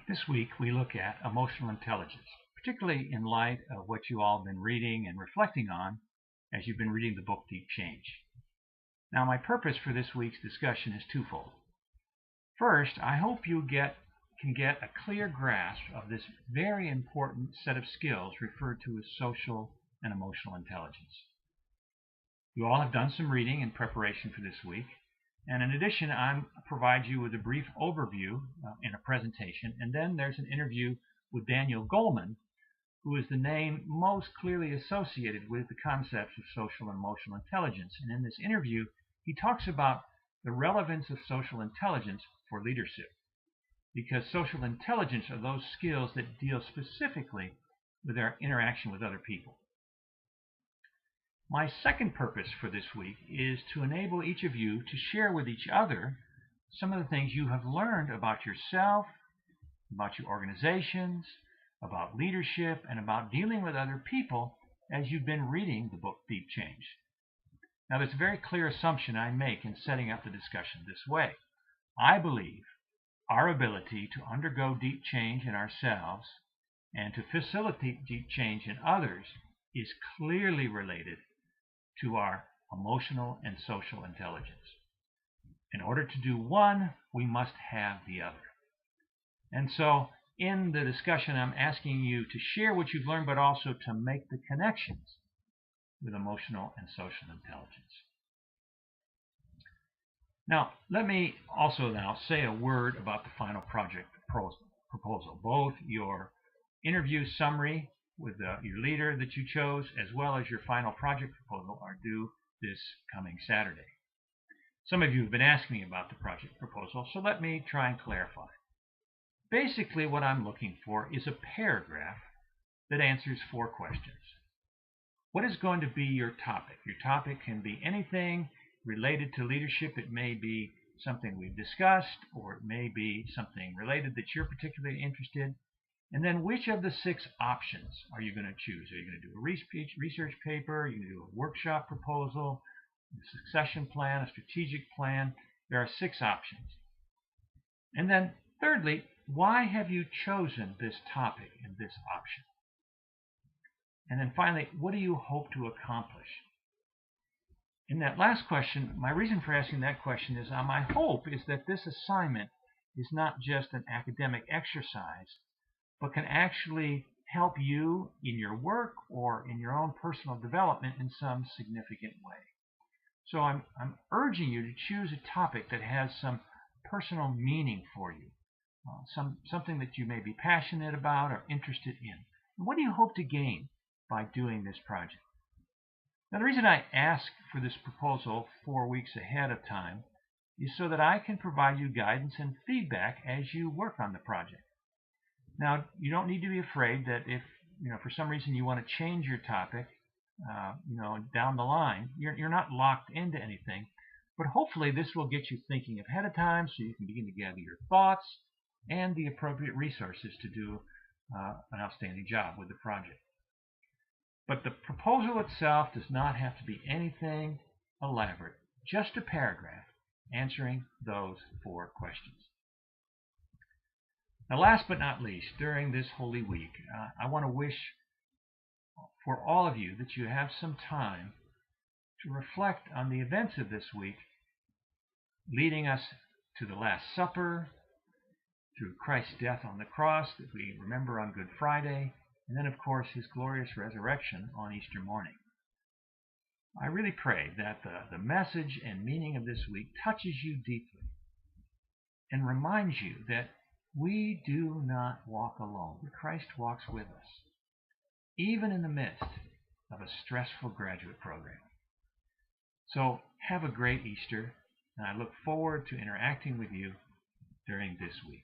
This week we look at emotional intelligence, particularly in light of what you all have been reading and reflecting on as you've been reading the book Deep Change. Now, my purpose for this week's discussion is twofold. First, I hope you can get a clear grasp of this very important set of skills referred to as social and emotional intelligence. You all have done some reading in preparation for this week, and in addition, I'll provide you with a brief overview in a presentation, and then there's an interview with Daniel Goleman, who is the name most clearly associated with the concepts of social and emotional intelligence. And in this interview, he talks about the relevance of social intelligence for leadership, because social intelligence are those skills that deal specifically with our interaction with other people. My second purpose for this week is to enable each of you to share with each other some of the things you have learned about yourself, about your organizations, about leadership, and about dealing with other people as you've been reading the book Deep Change. Now, there's a very clear assumption I make in setting up the discussion this way. I believe our ability to undergo deep change in ourselves and to facilitate deep change in others is clearly related to our emotional and social intelligence. In order to do one, we must have the other. And so in the discussion, I'm asking you to share what you've learned, but also to make the connections with emotional and social intelligence. Now, let me also now say a word about the final project proposal. Both your interview summary with your leader that you chose, as well as your final project proposal, are due this coming Saturday. Some of you have been asking me about the project proposal, so let me try and clarify. Basically, what I'm looking for is a paragraph that answers 4 questions. What is going to be your topic? Your topic can be anything related to leadership. It may be something we've discussed, or it may be something related that you're particularly interested in. And then which of the 6 options are you going to choose? Are you going to do a research paper? Are you going to do a workshop proposal, a succession plan, a strategic plan? There are 6 options. And then thirdly, why have you chosen this topic and this option? And then finally, what do you hope to accomplish? In that last question, my reason for asking that question is my hope is that this assignment is not just an academic exercise, but can actually help you in your work or in your own personal development in some significant way. So I'm urging you to choose a topic that has some personal meaning for you, something that you may be passionate about or interested in. And what do you hope to gain by doing this project? Now, the reason I ask for this proposal 4 weeks ahead of time is so that I can provide you guidance and feedback as you work on the project. Now, you don't need to be afraid that if, for some reason you want to change your topic, down the line, you're not locked into anything. But hopefully this will get you thinking ahead of time so you can begin to gather your thoughts and the appropriate resources to do an outstanding job with the project. But the proposal itself does not have to be anything elaborate, just a paragraph answering those 4 questions. Now, last but not least, during this Holy Week, I want to wish for all of you that you have some time to reflect on the events of this week, leading us to the Last Supper, through Christ's death on the cross that we remember on Good Friday, and then, of course, his glorious resurrection on Easter morning. I really pray that the message and meaning of this week touches you deeply and reminds you that we do not walk alone. Christ walks with us, even in the midst of a stressful graduate program. So have a great Easter, and I look forward to interacting with you during this week.